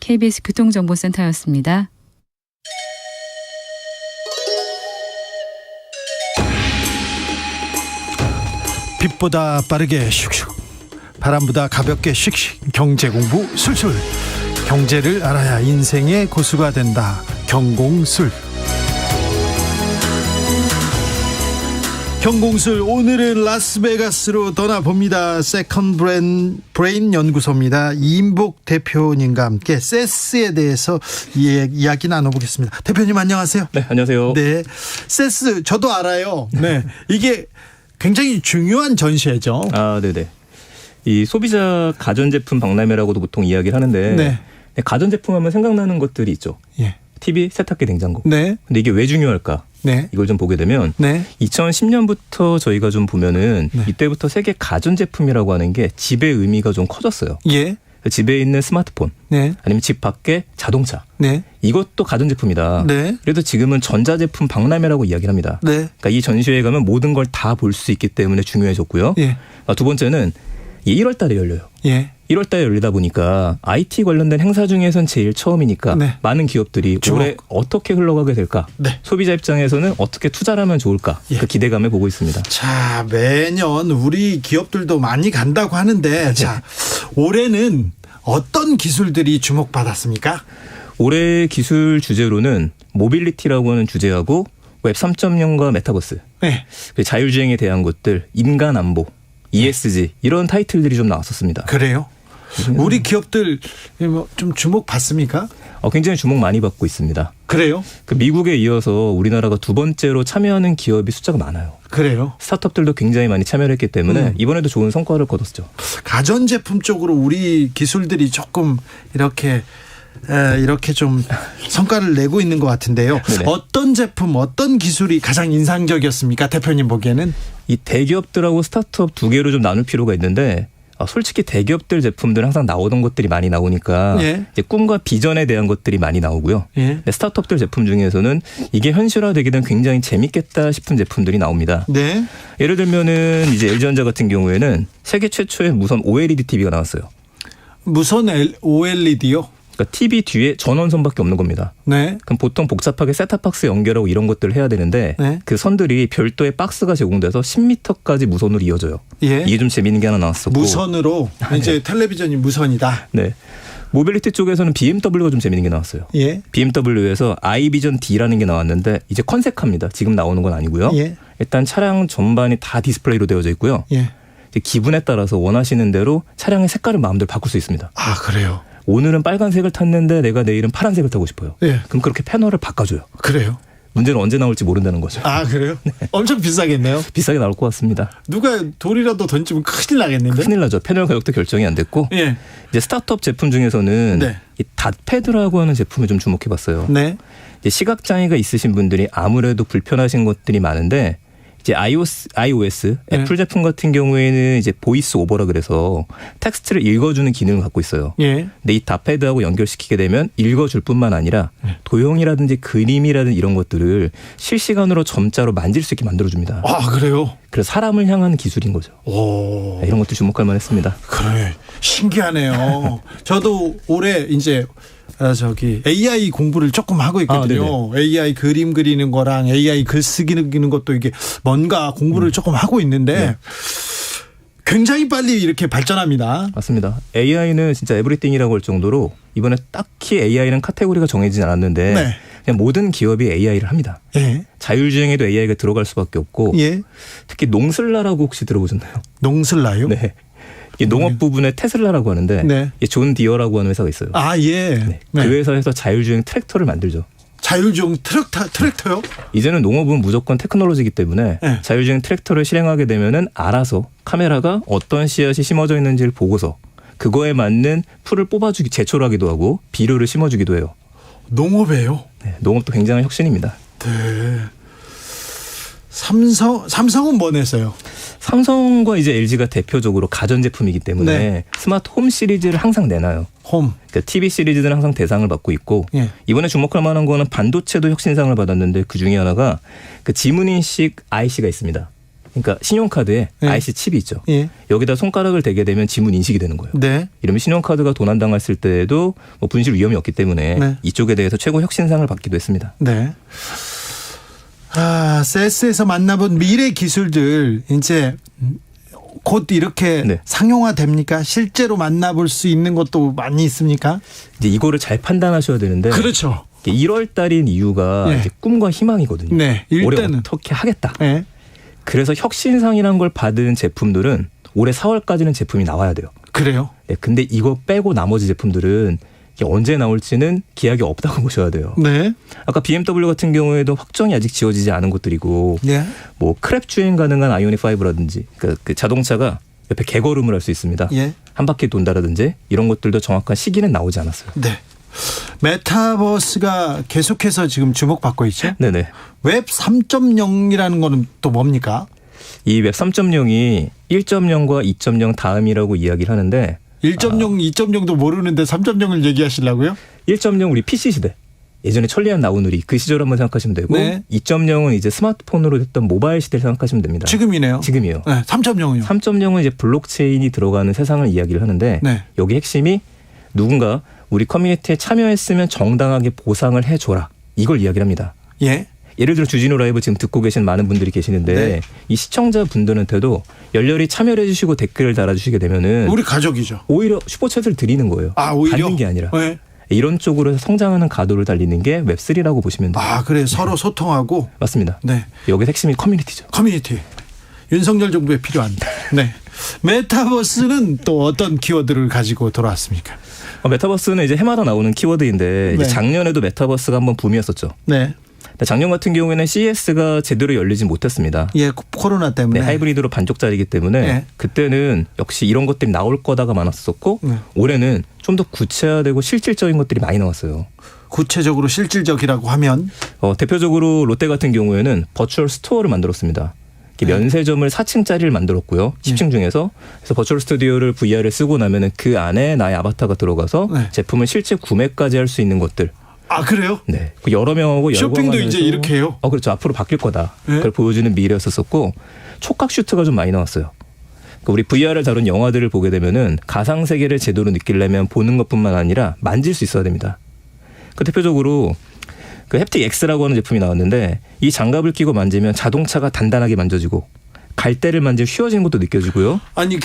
KBS 교통정보센터였습니다. 빛보다 빠르게 슉슉, 바람보다 가볍게 슉슉, 경제 공부 술술. 경제를 알아야 인생의 고수가 된다. 경공술. 경공술, 오늘은 라스베가스로 떠나봅니다. 세컨드 브레인 연구소입니다. 이인복 대표님과 함께 세스에 대해서 이야기 나눠보겠습니다. 대표님 안녕하세요. 네, 안녕하세요. 네, 세스 저도 알아요. 네, 이게 굉장히 중요한 전시회죠. 아, 네네. 이 소비자 가전제품 박람회라고도 보통 이야기를 하는데, 네. 가전제품 하면 생각나는 것들이 있죠. 예. TV, 세탁기, 냉장고. 네. 근데 이게 왜 중요할까? 네. 이걸 좀 보게 되면, 네. 2010년부터 저희가 좀 보면은, 네. 이때부터 세계 가전제품이라고 하는 게 집의 의미가 좀 커졌어요. 예. 집에 있는 스마트폰, 네. 아니면 집 밖에 자동차. 네. 이것도 가전제품이다. 네. 그래도 지금은 전자제품 박람회라고 이야기를 합니다. 네. 그러니까 이 전시회에 가면 모든 걸 다 볼 수 있기 때문에 중요해졌고요. 예. 두 번째는 1월 달에 열려요. 예. 1월 달에 열리다 보니까 IT 관련된 행사 중에선 제일 처음이니까 네. 많은 기업들이 주목. 올해 어떻게 흘러가게 될까? 네. 소비자 입장에서는 어떻게 투자를 하면 좋을까? 예. 그 기대감을 보고 있습니다. 자, 매년 우리 기업들도 많이 간다고 하는데, 자, 올해는 어떤 기술들이 주목받았습니까? 올해 기술 주제로는 모빌리티라고 하는 주제하고 웹 3.0과 메타버스, 네. 자율주행에 대한 것들, 인간 안보, ESG 이런 타이틀들이 좀 나왔었습니다. 그래요? 우리 기업들 좀 주목받습니까? 굉장히 주목 많이 받고 있습니다. 그래요? 그 미국에 이어서 우리나라가 두 번째로 참여하는 기업이 숫자가 많아요. 그래요? 스타트업들도 굉장히 많이 참여를 했기 때문에 이번에도 좋은 성과를 거뒀죠. 가전제품 쪽으로 우리 기술들이 조금 이렇게 좀 성과를 내고 있는 것 같은데요. 네네. 어떤 제품, 어떤 기술이 가장 인상적이었습니까? 대표님 보기에는? 이 대기업들하고 스타트업 두 개로 좀 나눌 필요가 있는데 솔직히 대기업들 제품들은 항상 나오던 것들이 많이 나오니까 예. 이제 꿈과 비전에 대한 것들이 많이 나오고요. 예. 근데 스타트업들 제품 중에서는 이게 현실화되게 되면 굉장히 재밌겠다 싶은 제품들이 나옵니다. 네. 예를 들면은 이제 LG전자 같은 경우에는 세계 최초의 무선 OLED TV가 나왔어요. 무선 OLED요? 그러니까 TV 뒤에 전원선밖에 없는 겁니다. 네. 그럼 보통 복잡하게 셋탑박스 연결하고 이런 것들을 해야 되는데 네. 그 선들이 별도의 박스가 제공돼서 10m까지 무선으로 이어져요. 예. 이게 좀 재미있는 게 하나 나왔었고. 무선으로 이제 텔레비전이 무선이다. 네. 모빌리티 쪽에서는 BMW가 좀 재미있는 게 나왔어요. 예. BMW에서 iVision D라는 게 나왔는데 이제 컨셉카입니다. 지금 나오는 건 아니고요. 예. 일단 차량 전반이 다 디스플레이로 되어져 있고요. 예. 이제 기분에 따라서 원하시는 대로 차량의 색깔을 마음대로 바꿀 수 있습니다. 아, 그래요? 오늘은 빨간색을 탔는데 내가 내일은 파란색을 타고 싶어요. 예. 그럼 그렇게 패널을 바꿔줘요. 그래요? 문제는 언제 나올지 모른다는 거죠. 아, 그래요? 엄청 비싸겠네요. 비싸게 나올 것 같습니다. 누가 돌이라도 던지면 큰일 나겠는데? 큰일 나죠. 패널 가격도 결정이 안 됐고 예. 이제 스타트업 제품 중에서는 네. 이 닷패드라고 하는 제품에 좀 주목해봤어요. 네. 이제 시각 장애가 있으신 분들이 아무래도 불편하신 것들이 많은데 이제 iOS 네. 애플 제품 같은 경우에는 이제 보이스 오버라 그래서 텍스트를 읽어주는 기능을 갖고 있어요. 예. 근데 이 닷패드하고 연결시키게 되면 읽어줄 뿐만 아니라 도형이라든지 그림이라든지 이런 것들을 실시간으로 점자로 만질 수 있게 만들어줍니다. 아, 그래요? 그래서 사람을 향한 기술인 거죠. 오. 이런 것도 주목할 만했습니다. 그래. 신기하네요. 저도 올해 이제 AI 공부를 조금 하고 있거든요. AI 그림 그리는 거랑 AI 글 쓰기는 것도 이게 뭔가 공부를 조금 하고 있는데 굉장히 빨리 이렇게 발전합니다. 맞습니다. AI는 진짜 에브리띵이라고 할 정도로 이번에 딱히 AI는 카테고리가 정해지지 않았는데 네. 그냥 모든 기업이 AI를 합니다. 예. 자율주행에도 AI가 들어갈 수밖에 없고 예. 특히 농슬라라고 혹시 들어보셨나요? 농슬라요? 네. 이 농업 부분에 테슬라라고 하는데 네. 존 디어라고 하는 회사가 있어요. 아, 예. 네. 네. 그 회사에서 자율주행 트랙터를 만들죠. 자율주행 트랙터요? 이제는 농업은 무조건 테크놀로지이기 때문에 네. 자율주행 트랙터를 실행하게 되면은 알아서 카메라가 어떤 씨앗이 심어져 있는지를 보고서 그거에 맞는 풀을 뽑아주기 제초하기도 하고 비료를 심어주기도 해요. 농업이에요? 네, 농업도 굉장한 혁신입니다. 네. 삼성은 뭐 냈어요? 삼성과 이제 LG가 대표적으로 가전제품이기 때문에 네. 스마트 홈 시리즈를 항상 내놔요. 홈. 그러니까 TV 시리즈는 항상 대상을 받고 있고 예. 이번에 주목할 만한 거는 반도체도 혁신상을 받았는데 그 중에 하나가 그 지문인식 IC가 있습니다. 그러니까 신용카드에 예. IC 칩이 있죠. 예. 여기다 손가락을 대게 되면 지문 인식이 되는 거예요. 네. 이러면 신용카드가 도난당했을 때에도 뭐 분실 위험이 없기 때문에 네. 이쪽에 대해서 최고 혁신상을 받기도 했습니다. 네. CES에서 만나본 미래 기술들 이제 곧 이렇게 네. 상용화됩니까? 실제로 만나볼 수 있는 것도 많이 있습니까? 이제 이거를 잘 판단하셔야 되는데 그렇죠. 1월 달인 이유가 네. 이제 꿈과 희망이거든요. 네. 올해 일단은 어떻게 하겠다. 네. 그래서 혁신상이라는 걸 받은 제품들은 올해 4월까지는 제품이 나와야 돼요. 그래요. 네, 근데 이거 빼고 나머지 제품들은 이게 언제 나올지는 기약이 없다고 보셔야 돼요. 네. 아까 BMW 같은 경우에도 확정이 아직 지어지지 않은 것들이고 네. 뭐 크랩 주행 가능한 아이오닉 5라든지 그 자동차가 옆에 개걸음을 할 수 있습니다. 예. 한 바퀴 돈다라든지 이런 것들도 정확한 시기는 나오지 않았어요. 네. 메타버스가 계속해서 지금 주목받고 있죠. 네네. 웹 3.0이라는 거는 또 뭡니까? 이 웹 3.0이 1.0과 2.0 다음이라고 이야기를 하는데 1.0, 2.0도 모르는데 3.0을 얘기하시려고요? 1.0 우리 PC 시대. 예전에 천리안 나우누리 그 시절 한번 생각하시면 되고 네. 2.0은 이제 스마트폰으로 됐던 모바일 시대를 생각하시면 됩니다. 지금이네요. 지금이요. 네, 3.0이요. 3.0은 이제 블록체인이 들어가는 세상을 이야기를 하는데 네. 여기 핵심이 누군가 우리 커뮤니티에 참여했으면 정당하게 보상을 해줘라. 이걸 이야기를 합니다. 예. 예를 들어 주진우 라이브 지금 듣고 계신 많은 분들이 계시는데 네. 이 시청자분들한테도 열렬히 참여를 해주시고 댓글을 달아주시게 되면은 우리 가족이죠. 오히려 슈퍼챗을 드리는 거예요. 아, 오히려 받는 게 아니라. 네. 이런 쪽으로 성장하는 가도를 달리는 게 웹3라고 보시면 돼요. 아, 그래 서로 소통하고. 맞습니다. 네. 여기 핵심이 커뮤니티죠. 커뮤니티. 윤석열 정부에 필요한. 네. 메타버스는 또 어떤 키워드를 가지고 돌아왔습니까? 메타버스는 이제 해마다 나오는 키워드인데 이제 네. 작년에도 메타버스가 한번 붐이었었죠. 네. 작년 같은 경우에는 CES가 제대로 열리지 못했습니다. 예, 코로나 때문에. 네, 하이브리드로 반쪽짜리이기 때문에 네. 그때는 역시 이런 것들이 나올 거다가 많았었고 네. 올해는 좀 더 구체화되고 실질적인 것들이 많이 나왔어요. 구체적으로 실질적이라고 하면 대표적으로 롯데 같은 경우에는 버추얼 스토어를 만들었습니다. 이렇게 네. 면세점을 4층짜리를 만들었고요. 10층 중에서. 그래서 버추얼 스튜디오를 VR을 쓰고 나면은 그 안에 나의 아바타가 들어가서 네. 제품을 실제 구매까지 할 수 있는 것들. 아, 그래요? 네. 그 여러 명하고 쇼핑도 이제 이렇게 해요? 그렇죠. 앞으로 바뀔 거다. 네. 그걸 보여주는 미래였었고 촉각 슈트가 좀 많이 나왔어요. 그러니까 우리 VR을 다룬 영화들을 보게 되면은 가상 세계를 제대로 느끼려면 보는 것뿐만 아니라 만질 수 있어야 됩니다. 그 대표적으로 그 햅틱 X라고 하는 제품이 나왔는데 이 장갑을 끼고 만지면 자동차가 단단하게 만져지고 갈대를 만지면 휘어지는 것도 느껴지고요. 아니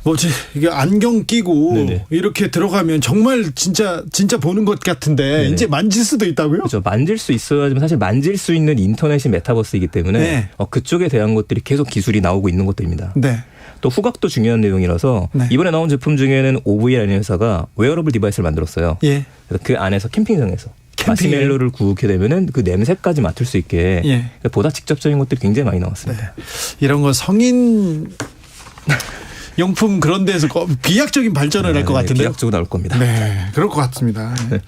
뭐지 이게 안경 끼고 네네. 이렇게 들어가면 정말 진짜 보는 것 같은데 네네. 이제 만질 수도 있다고요? 그렇죠. 만질 수 있어야지만 사실 만질 수 있는 인터넷이 메타버스이기 때문에 네. 그쪽에 대한 것들이 계속 기술이 나오고 있는 것들입니다. 네. 또 후각도 중요한 내용이라서 네. 이번에 나온 제품 중에는 OV라는 회사가 웨어러블 디바이스를 만들었어요. 예. 그래서 그 안에서 캠핑장에서 캠핑에. 마시멜로를 구우게 되면은 그 냄새까지 맡을 수 있게 예. 보다 직접적인 것들이 굉장히 많이 나왔습니다. 이런 거 성인 용품 그런 데서 비약적인 발전을 할 것 같은데요. 비약적으로 나올 겁니다. 네, 그럴 것 같습니다. 네.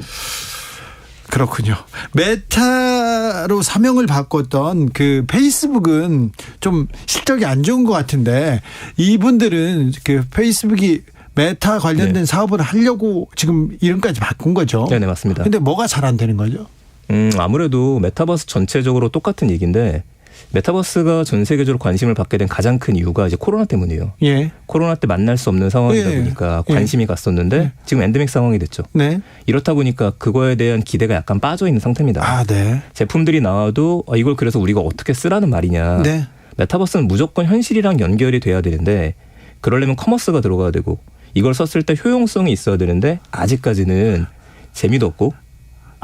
그렇군요. 메타로 사명을 바꿨던 그 페이스북은 좀 실적이 안 좋은 것 같은데 이분들은 그 페이스북이 메타 관련된 네. 사업을 하려고 지금 이름까지 바꾼 거죠. 네, 맞습니다. 근데 뭐가 잘 안 되는 거죠? 아무래도 메타버스 전체적으로 똑같은 얘기인데 메타버스가 전 세계적으로 관심을 받게 된 가장 큰 이유가 이제 코로나 때문이에요. 예. 코로나 때 만날 수 없는 상황이다 예. 보니까 예. 관심이 갔었는데 예. 지금 엔데믹 상황이 됐죠. 네. 이렇다 보니까 그거에 대한 기대가 약간 빠져 있는 상태입니다. 아, 네. 제품들이 나와도 이걸 그래서 우리가 어떻게 쓰라는 말이냐. 네. 메타버스는 무조건 현실이랑 연결이 돼야 되는데 그러려면 커머스가 들어가야 되고 이걸 썼을 때 효용성이 있어야 되는데 아직까지는 재미도 없고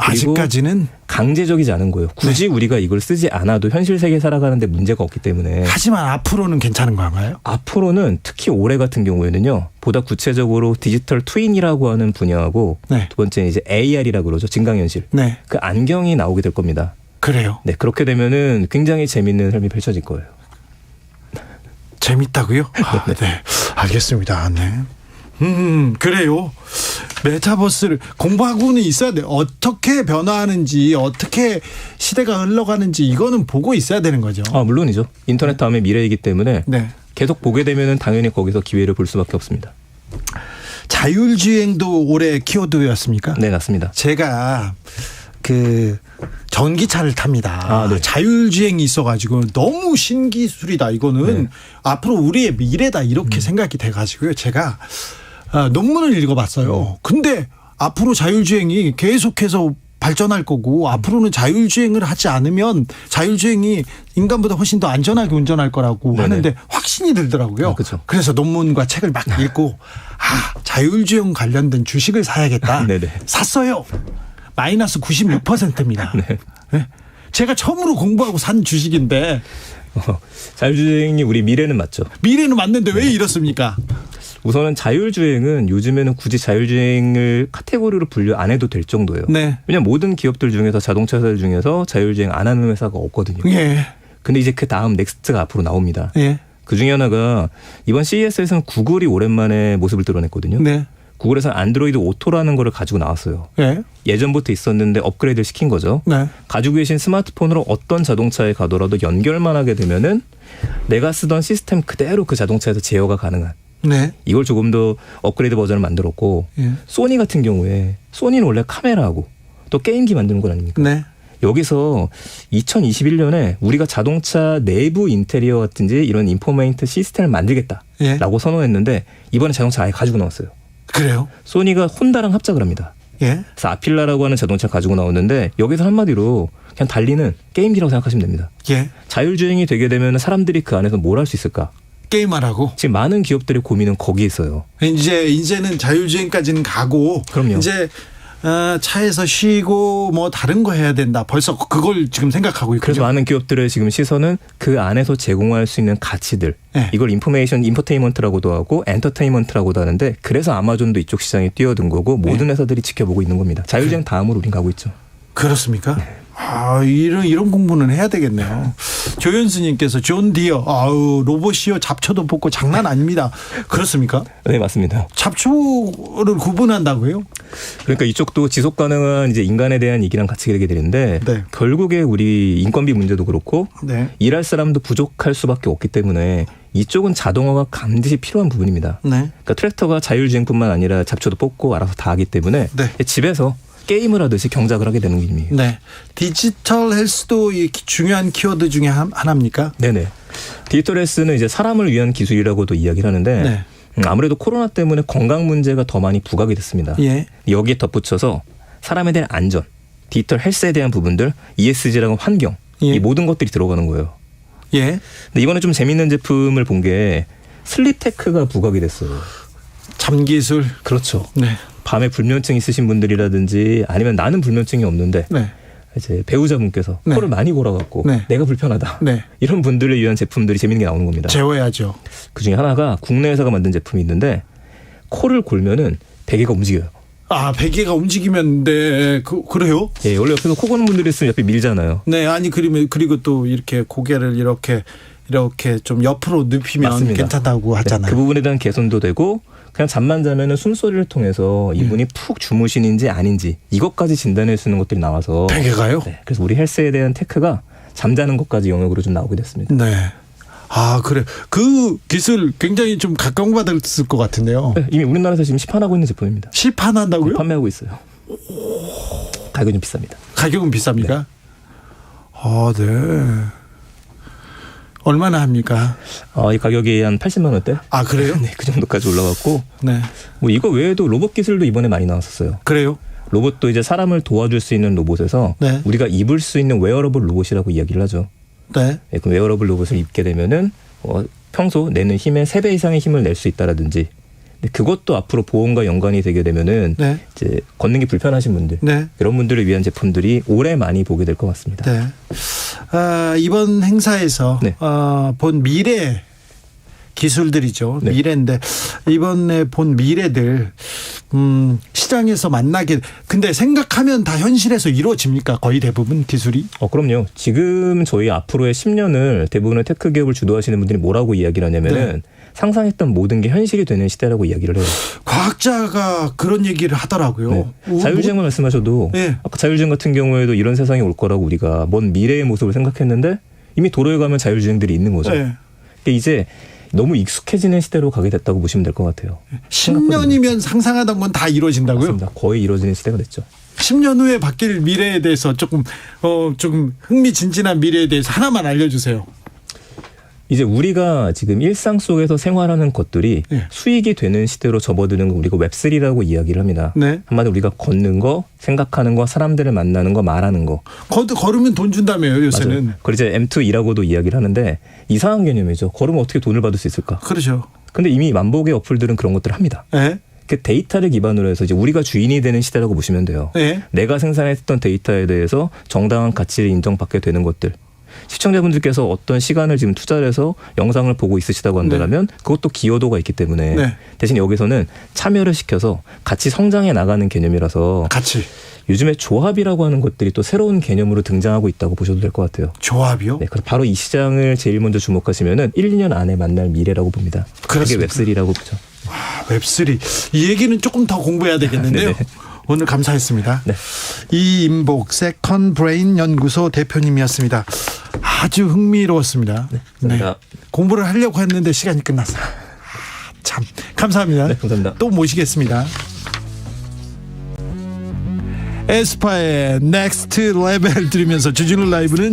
그리고 아직까지는 강제적이지 않은 거예요. 굳이 우리가 이걸 쓰지 않아도 현실 세계에 살아가는데 문제가 없기 때문에 하지만 앞으로는 괜찮은 건가요? 앞으로는 특히 올해 같은 경우에는요. 보다 구체적으로 디지털 트윈이라고 하는 분야하고 네. 두 번째는 이제 AR이라고 그러죠. 증강현실. 네. 그 안경이 나오게 될 겁니다. 그래요. 네, 그렇게 되면은 굉장히 재밌는 삶이 펼쳐질 거예요. 재밌다고요? 아, 네. 알겠습니다. 네. 그래요. 메타버스를 공부하고는 있어야 돼요. 어떻게 변화하는지, 어떻게 시대가 흘러가는지 이거는 보고 있어야 되는 거죠. 물론이죠. 인터넷 다음에 미래이기 때문에 네. 계속 보게 되면은 당연히 거기서 기회를 볼 수밖에 없습니다. 자율주행도 올해 키워드였습니까? 네, 맞습니다. 제가 그 전기차를 탑니다. 네. 자율주행이 있어가지고 너무 신기술이다. 이거는 앞으로 우리의 미래다 이렇게 생각이 돼가지고요. 제가 논문을 읽어봤어요. 근데 앞으로 자율주행이 계속해서 발전할 거고 앞으로는 자율주행을 하지 않으면 자율주행이 인간보다 훨씬 더 안전하게 운전할 거라고 네네. 하는데 확신이 들더라고요. 그렇죠. 그래서 논문과 책을 막 읽고 자율주행 관련된 주식을 사야겠다. 네네. 샀어요. 마이너스 96%입니다. 네. 제가 처음으로 공부하고 산 주식인데 자율주행이 우리 미래는 맞죠. 미래는 맞는데 왜 이렇습니까? 우선은 자율주행은 요즘에는 굳이 자율주행을 카테고리로 분류 안 해도 될 정도예요. 네. 왜냐하면 모든 기업들 중에서 자동차 회사들 중에서 자율주행 안 하는 회사가 없거든요. 예. 근데 이제 그 다음 넥스트가 앞으로 나옵니다. 예. 그 중에 하나가 이번 CES에서는 구글이 오랜만에 모습을 드러냈거든요. 네. 구글에서 안드로이드 오토라는 거를 가지고 나왔어요. 예. 예전부터 있었는데 업그레이드를 시킨 거죠. 네. 가지고 계신 스마트폰으로 어떤 자동차에 가더라도 연결만 하게 되면은 내가 쓰던 시스템 그대로 그 자동차에서 제어가 가능한 네. 이걸 조금 더 업그레이드 버전을 만들었고 예. 소니 같은 경우에 소니는 원래 카메라하고 또 게임기 만드는 건 아닙니까? 네. 여기서 2021년에 우리가 자동차 내부 인테리어 같은지 이런 인포메인트 시스템을 만들겠다라고 예. 선언했는데 이번에 자동차 아예 가지고 나왔어요. 그래요? 소니가 혼다랑 합작을 합니다. 예. 그래서 아필라라고 하는 자동차를 가지고 나오는데 여기서 한마디로 그냥 달리는 게임기라고 생각하시면 됩니다. 예. 자율주행이 되게 되면 사람들이 그 안에서 뭘 할 수 있을까? 게임하라고. 지금 많은 기업들의 고민은 거기에 있어요. 이제는 자율주행까지는 가고 그럼요. 이제 차에서 쉬고 뭐 다른 거 해야 된다. 벌써 그걸 지금 생각하고 있거든요. 그래서 많은 기업들의 지금 시선은 그 안에서 제공할 수 있는 가치들. 네. 이걸 인포테인먼트라고도 하고 엔터테인먼트라고도 하는데 그래서 아마존도 이쪽 시장에 뛰어든 거고 모든 회사들이 지켜보고 있는 겁니다. 자율주행 다음으로 우린 가고 있죠. 그렇습니까? 이런 공부는 해야 되겠네요. 조현수님께서 존 디어, 로봇이요 잡초도 뽑고 장난 아닙니다. 그렇습니까? 네, 맞습니다. 잡초를 구분한다고요? 그러니까 이쪽도 지속 가능한 이제 인간에 대한 얘기랑 같이 얘기 되는데 네. 결국에 우리 인건비 문제도 그렇고 네. 일할 사람도 부족할 수밖에 없기 때문에 이쪽은 자동화가 반드시 필요한 부분입니다. 네. 그러니까 트랙터가 자율주행뿐만 아니라 잡초도 뽑고 알아서 다 하기 때문에 네. 집에서 게임을 하듯이 경작을 하게 되는 일입니다. 네. 디지털 헬스도 중요한 키워드 중에 하나입니까? 네네. 디지털 헬스는 이제 사람을 위한 기술이라고도 이야기를 하는데 네. 아무래도 코로나 때문에 건강 문제가 더 많이 부각이 됐습니다. 예. 여기에 덧붙여서 사람에 대한 안전, 디지털 헬스에 대한 부분들, ESG라는 환경, 예. 이 모든 것들이 들어가는 거예요. 예. 근데 이번에 좀 재밌는 제품을 본 게 슬립테크가 부각이 됐어요. 잠기술. 그렇죠. 네. 밤에 불면증 있으신 분들이라든지 아니면 나는 불면증이 없는데 네. 이제 배우자분께서 네. 코를 많이 골아갖고 네. 내가 불편하다. 네. 이런 분들을 위한 제품들이 재밌는 게 나오는 겁니다. 재워야죠. 그중에 하나가 국내 회사가 만든 제품이 있는데 코를 골면은 베개가 움직여요. 베개가 움직이면 네. 그래요? 예, 원래 옆에서 코 고는 분들이 있으면 옆에 밀잖아요. 네, 그리고 또 이렇게 고개를 이렇게 좀 옆으로 눕히면 맞습니다. 괜찮다고 하잖아요. 네, 그 부분에 대한 개선도 되고 그냥 잠만 자면은 숨소리를 통해서 이분이 푹 주무시는지 아닌지 이것까지 진단할 수 있는 것들이 나와서 베개가요? 네, 그래서 우리 헬스에 대한 테크가 잠자는 것까지 영역으로 좀 나오게 됐습니다. 네. 그래. 그 기술 굉장히 좀 각광받았을 것 같은데요. 네, 이미 우리나라에서 지금 시판하고 있는 제품입니다. 시판한다고요? 판매하고 있어요. 가격이 좀 비쌉니다. 가격은 비쌉니까? 네. 얼마나 합니까? 이 가격이 한 80만 원대? 그래요? 네, 그 정도까지 올라갔고 네. 뭐 이거 외에도 로봇 기술도 이번에 많이 나왔었어요. 그래요? 로봇도 이제 사람을 도와줄 수 있는 로봇에서 네. 우리가 입을 수 있는 웨어러블 로봇이라고 이야기를 하죠. 네. 네, 그 웨어러블 로봇을 입게 되면은 평소 내는 힘의 3배 이상의 힘을 낼 수 있다라든지 근데 그것도 앞으로 보험과 연관이 되게 되면은 네. 이제 걷는 게 불편하신 분들 네. 그런 분들을 위한 제품들이 올해 많이 보게 될 것 같습니다. 네. 이번 행사에서 네. 본 미래 기술들이죠. 네. 미래인데 이번에 본 미래들 시장에서 근데 생각하면 다 현실에서 이루어집니까? 거의 대부분 기술이? 그럼요. 지금 저희 앞으로의 10년을 대부분의 테크 기업을 주도하시는 분들이 뭐라고 이야기를 하냐면은 네. 상상했던 모든 게 현실이 되는 시대라고 이야기를 해요. 과학자가 그런 얘기를 하더라고요. 네. 자율주행만 말씀하셔도 네. 아까 자율주행 같은 경우에도 이런 세상이 올 거라고 우리가 먼 미래의 모습을 생각했는데 이미 도로에 가면 자율주행들이 있는 거죠. 네. 근데 이제 너무 익숙해지는 시대로 가게 됐다고 보시면 될 것 같아요. 10년이면 상상하던 건 다 이루어진다고요? 맞습니다. 거의 이루어지는 시대가 됐죠. 10년 후에 바뀔 미래에 대해서 조금 흥미진진한 미래에 대해서 하나만 알려주세요. 이제 우리가 지금 일상 속에서 생활하는 것들이 네. 수익이 되는 시대로 접어드는 거 우리가 웹3라고 이야기를 합니다. 네. 한마디로 우리가 걷는 거, 생각하는 거, 사람들을 만나는 거, 말하는 거. 걸으면 돈 준다며요, 요새는. 맞아요. 그리고 이제 M2E라고도 이야기를 하는데 이상한 개념이죠. 걸으면 어떻게 돈을 받을 수 있을까? 그렇죠. 근데 이미 만복의 어플들은 그런 것들을 합니다. 네. 그 데이터를 기반으로 해서 이제 우리가 주인이 되는 시대라고 보시면 돼요. 네. 내가 생산했던 데이터에 대해서 정당한 가치를 인정받게 되는 것들. 시청자분들께서 어떤 시간을 지금 투자를 해서 영상을 보고 있으시다고 한다면 그것도 기여도가 있기 때문에 네. 대신 여기서는 참여를 시켜서 같이 성장해 나가는 개념이라서 같이. 요즘에 조합이라고 하는 것들이 또 새로운 개념으로 등장하고 있다고 보셔도 될 것 같아요. 조합이요? 네, 그래서 바로 이 시장을 제일 먼저 주목하시면은 1, 2년 안에 만날 미래라고 봅니다. 그렇습니다. 그게 웹3라고 보죠. 웹3. 이 얘기는 조금 더 공부해야 되겠는데요. 네네. 오늘 감사했습니다. 네. 이임복 세컨 브레인 연구소 대표님이었습니다. 아주 흥미로웠습니다. 네, 감사합니다. 공부를 하려고 했는데 시간이 끝났어요. 참 감사합니다. 네, 감사합니다. 또 모시겠습니다. 에스파의 넥스트 레벨 들으면서 주진우 라이브는